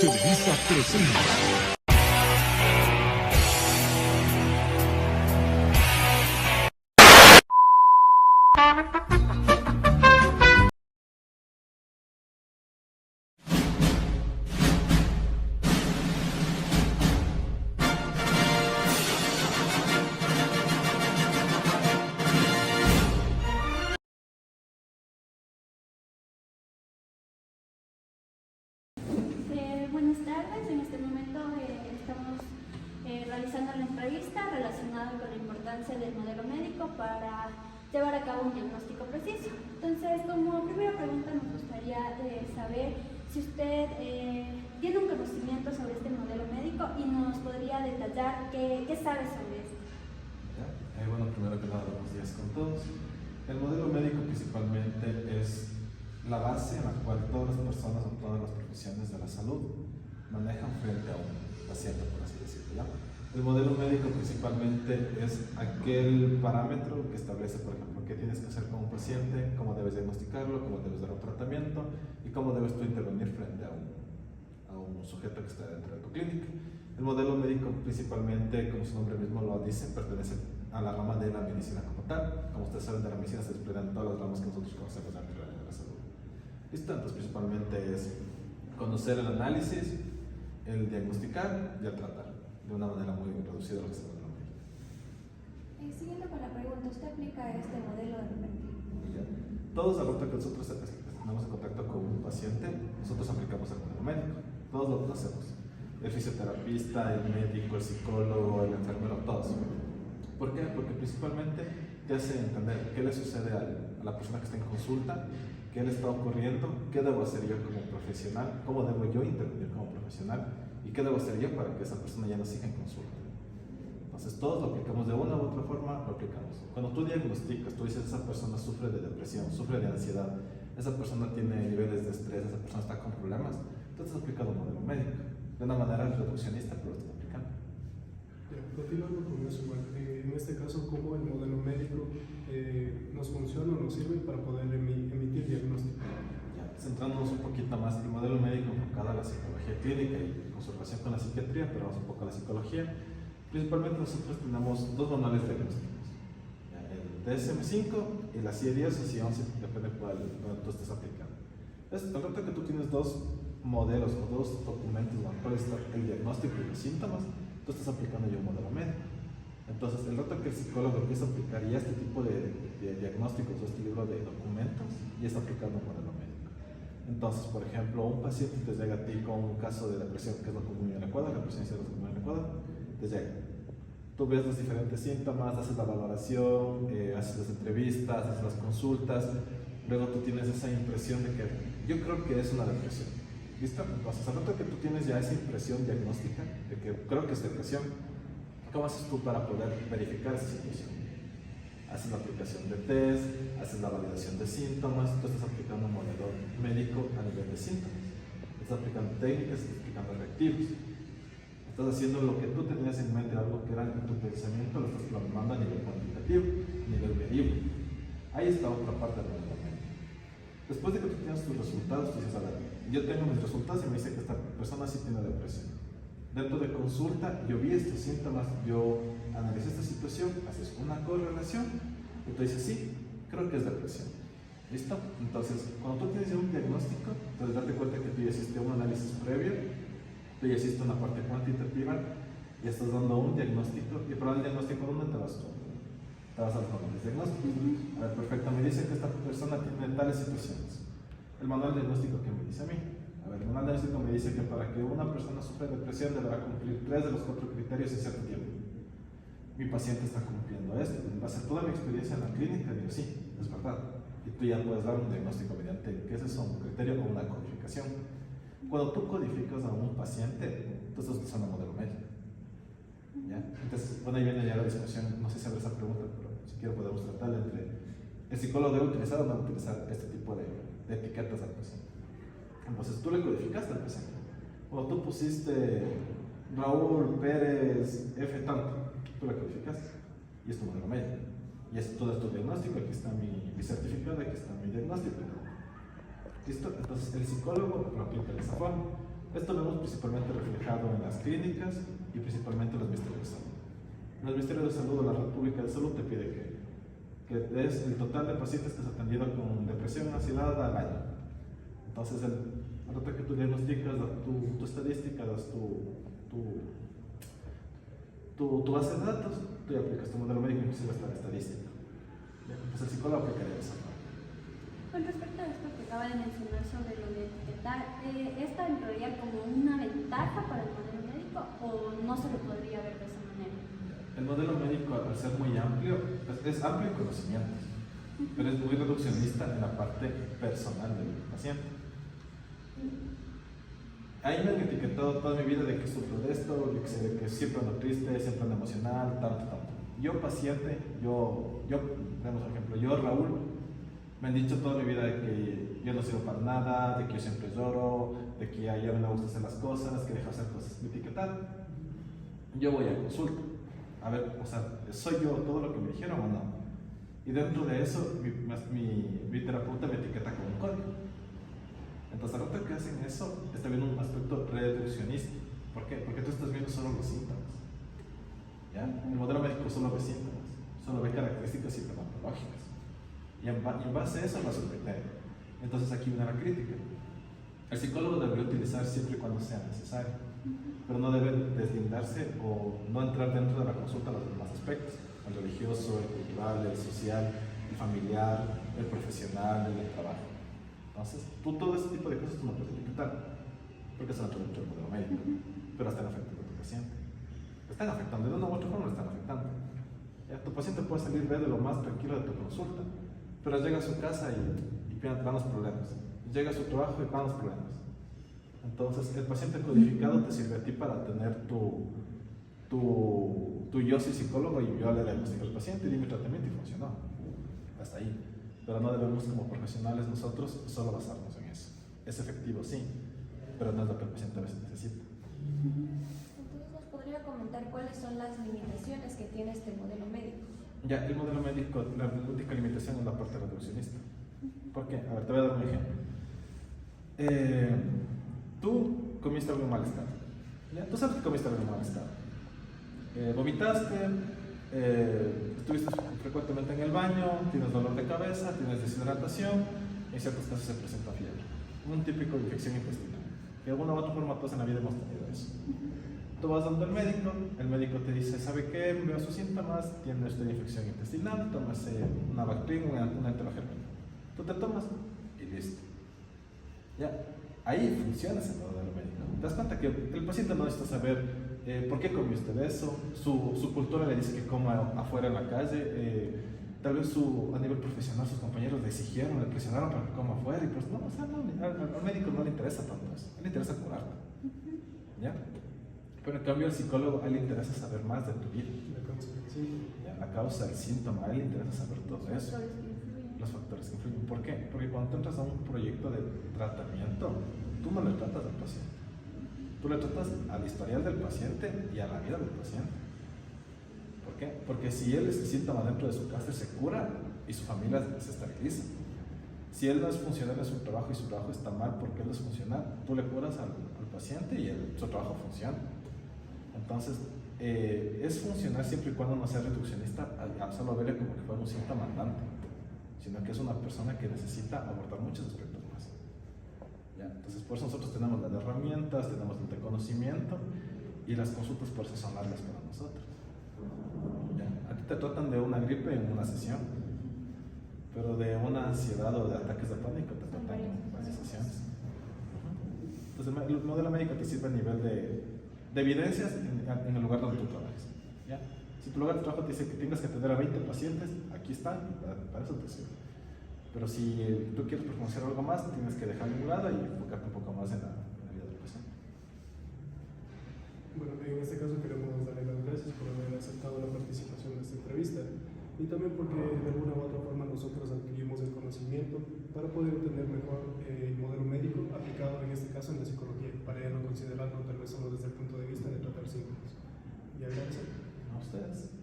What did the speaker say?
Televisa presenta. Buenas tardes, en este momento estamos realizando la entrevista relacionada con la importancia del modelo médico para llevar a cabo un diagnóstico preciso. Entonces, como primera pregunta nos gustaría saber si usted tiene un conocimiento sobre este modelo médico y nos podría detallar qué sabe sobre esto. Bueno, primero que nada, buenos días con todos. El modelo médico principalmente es la base en la cual todas las personas o todas las profesiones de la salud manejan frente a un paciente, por así decirlo, ¿ya? El modelo médico principalmente es aquel parámetro que establece, por ejemplo, qué tienes que hacer con un paciente, cómo debes diagnosticarlo, cómo debes dar un tratamiento y cómo debes tú intervenir frente a un sujeto que está dentro de tu clínica. El modelo médico principalmente, como su nombre mismo lo dice, pertenece a la rama de la medicina como tal. Como ustedes saben, de la medicina se desprenden todas las ramas que nosotros conocemos dentro de la salud. ¿Listo? Entonces, principalmente es conocer el análisis, el diagnosticar y el tratar, de una manera muy reducida lo que se va a lograr. Siguiendo con la pregunta, ¿usted aplica este modelo de repente? Todos, al rato que nosotros estamos en contacto con un paciente, nosotros aplicamos el modelo médico. Todos lo hacemos. El fisioterapista, el médico, el psicólogo, el enfermero, todos. ¿Por qué? Porque principalmente te hace entender qué le sucede a la persona que está en consulta, qué le está ocurriendo, qué debo hacer yo como profesional, cómo debo yo intervenir como profesional y qué debo hacer yo para que esa persona ya no siga en consulta. Entonces todos lo aplicamos de una u otra forma, lo aplicamos. Cuando tú diagnosticas, tú dices esa persona sufre de depresión, sufre de ansiedad, esa persona tiene niveles de estrés, esa persona está con problemas, entonces has aplicado un modelo médico de una manera reduccionista, pero lo estás aplicando. Continuando con eso, en este caso, ¿cómo el modelo médico nos funciona o nos sirve para poder emitir diagnóstico? Centrándonos un poquito más, el modelo médico enfocado a la psicología clínica y con su relación con la psiquiatría, pero vamos un poco a la psicología. Principalmente nosotros tenemos dos manuales diagnósticos, el DSM-5 y la CIE-10 o CIE-11, depende de cuál tú estés aplicando. Entonces, el rato que tú tienes dos modelos o dos documentos en los cuales está el diagnóstico y los síntomas, tú estás aplicando ya un modelo médico. Entonces, el rato que el psicólogo empieza a aplicar ya este tipo de diagnósticos o este libro de documentos, ya está aplicando un modelo médico. Entonces, por ejemplo, un paciente te llega a ti con un caso de depresión, que es lo común en Ecuador, la presencia de lo común en Ecuador, te llega. Tú ves los diferentes síntomas, haces la valoración, haces las entrevistas, haces las consultas, luego tú tienes esa impresión de que yo creo que es una depresión. ¿Listo? Entonces, al rato que tú tienes ya esa impresión diagnóstica de que creo que es depresión, ¿cómo haces tú para poder verificar esa situación? Haces la aplicación de test, haces la validación de síntomas, tú estás aplicando un modelo médico a nivel de síntomas, estás aplicando técnicas, estás aplicando reactivos, estás haciendo lo que tú tenías en mente, algo que era en tu pensamiento, lo estás plasmando a nivel cuantitativo, a nivel medible. Ahí está otra parte del modelo médico. Después de que tú tienes tus resultados, tú dices, a ver, yo tengo mis resultados y me dice que esta persona sí tiene depresión. Dentro de consulta, yo vi estos síntomas, yo analicé esta situación, haces una correlación y tú dices, sí, creo que es depresión. ¿Listo? Entonces, cuando tú tienes ya un diagnóstico, entonces date cuenta que tú ya hiciste un análisis previo, tú ya hiciste una parte cuantitativa, y estás dando un diagnóstico, y para el diagnóstico, ¿dónde te vas tú? Te vas al manual de diagnóstico. A ver, perfecto, me dice que esta persona tiene tales situaciones. El manual diagnóstico, ¿qué me dice a mí? A ver, el manual diagnóstico me dice que para que una persona sufra depresión deberá cumplir 3 de los 4 criterios en cierto tiempo. Mi paciente está cumpliendo esto. En base a toda mi experiencia en la clínica, digo, sí, es verdad. Y tú ya puedes dar un diagnóstico mediante, ¿qué es eso? Un criterio o una codificación. Cuando tú codificas a un paciente, tú estás usando un modelo médico. ¿Ya? Entonces, bueno, ahí viene ya la discusión, no sé si habrá esa pregunta, pero si quiero podemos tratarla entre el psicólogo debe utilizar o no utilizar este tipo de etiquetas al paciente. Entonces tú le codificaste al paciente. Cuando tú pusiste Raúl Pérez F tanto, tú le codificaste y es tu modelo médico. Y todo es tu diagnóstico, aquí está mi certificado, aquí está mi diagnóstico. ¿Listo? Entonces el psicólogo lo aplica de esa forma. Esto lo vemos principalmente reflejado en las clínicas y principalmente en los ministerios de salud. En los ministerios de salud o la red pública de salud te pide que des el total de pacientes que se han atendido con depresión y ansiedad al año. Entonces, al rato que tú diagnosticas, das tu estadística, das tu base de datos, tú ya aplicas tu modelo médico, inclusive hasta la estadística. Pues el psicólogo aplicaría eso. Con respecto a esto que acaba de mencionar sobre lo de etiquetar, ¿esto entraría como una ventaja para el modelo médico o no se lo podría ver de esa manera? El modelo médico, al ser muy amplio, es amplio en conocimientos, pero es muy reduccionista en la parte personal del paciente. Ahí me han etiquetado toda mi vida de que sufro de esto, de que siempre ando triste, siempre ando emocional, tanto. Yo paciente, demos un ejemplo, yo Raúl, me han dicho toda mi vida de que yo no sirvo para nada, de que yo siempre lloro, de que ya no me gusta hacer las cosas, que dejo hacer cosas, me etiquetaron. Yo voy a consulta, a ver, o sea, ¿soy yo todo lo que me dijeron o no? Y dentro de eso, mi terapeuta me etiqueta como un código. Entonces, al rato que hacen eso, está viendo un aspecto reduccionista. ¿Por qué? Porque tú estás viendo solo los síntomas. ¿Ya? El modelo médico solo ve síntomas, solo ve características sintomatológicas. Y en base a eso va su criterio. Entonces, aquí viene la crítica. El psicólogo debería utilizar siempre y cuando sea necesario, pero no debe deslindarse o no entrar dentro de la consulta los demás aspectos: el religioso, el cultural, el social, el familiar, el profesional, el del trabajo. Entonces, todo ese tipo de cosas tú no puedes etiquetar, porque eso no entra dentro del modelo médico, pero están afectando a tu paciente. Están afectando, de una u otra forma lo están afectando. Ya, tu paciente puede salir de lo más tranquilo de tu consulta, pero llega a su casa y van los problemas. Llega a su trabajo y van los problemas. Entonces, el paciente codificado te sirve a ti para tener tu yo soy psicólogo y yo le diagnostico al paciente y di mi tratamiento y funcionó. Hasta ahí. Pero no debemos como profesionales nosotros solo basarnos en eso. Es efectivo, sí, pero no es lo que el paciente a veces necesita. Entonces, ¿nos podría comentar cuáles son las limitaciones que tiene este modelo médico? Ya, el modelo médico, la única limitación es la parte reduccionista. ¿Por qué? A ver, te voy a dar un ejemplo. Tú comiste algo en mal estado. ¿Ya? Tú sabes que comiste algo en mal estado. Vomitaste, estuviste frecuentemente en el baño, tienes dolor de cabeza, tienes deshidratación, en ciertos casos se presenta fiebre. Un típico de infección intestinal. De alguna u otra forma todos en la vida hemos tenido eso. Tú vas donde el médico te dice, ¿sabe qué? Veo sus síntomas, tiene usted infección intestinal, tómase una Bactrim, una enterogermina. Tú te tomas y listo. Ya, ahí funciona ese modelo médico. Te das cuenta que el paciente no necesita saber por qué comió usted eso, su cultura le dice que coma afuera en la calle, tal vez a nivel profesional sus compañeros le exigieron, le presionaron para que coma afuera, y pues no, o sea, no, al médico no le interesa tanto eso, a él le interesa curarte. ¿Ya? Pero en cambio al psicólogo, a él le interesa saber más de tu vida. La causa, el síntoma, a él le interesa saber todo eso. Los factores que influyen. ¿Por qué? Porque cuando tú entras a un proyecto de tratamiento, tú no le tratas al paciente. Tú le tratas al historial del paciente y a la vida del paciente. ¿Por qué? Porque si él ese síntoma dentro de su casa se cura y su familia se estabiliza. Si él no es funcional en su trabajo y su trabajo está mal porque él es funcional, tú le curas al paciente y su trabajo funciona. Entonces, es funcional siempre y cuando no sea reduccionista, solo verle como que fuera un síntoma andante, sino que es una persona que necesita abordar muchos aspectos más. ¿Ya? Entonces, por eso nosotros tenemos las herramientas, tenemos el conocimiento y las consultas por eso son largas para nosotros. ¿Ya? A ti te tratan de una gripe en una sesión, pero de una ansiedad o de ataques de pánico te tratan en varias sesiones. Entonces, el modelo médico te sirve a nivel de evidencias en el lugar donde tú trabajas. ¿Ya? Si tu lugar de trabajo te dice que tengas que atender a 20 pacientes, aquí están, para eso te sirve. Pero si tú quieres profundizar algo más, tienes que dejarlo a un lado y enfocarte un poco más en la vida del paciente. Bueno, en este caso queremos darle las gracias por haber aceptado la participación de esta entrevista y también porque de alguna u otra forma nosotros adquirimos el conocimiento para poder entender mejor el modelo médico aplicado en este caso en la psicología, para ya no considerarlo tal vez solo desde el punto de vista de tratar síntomas. Y agradecer A ustedes.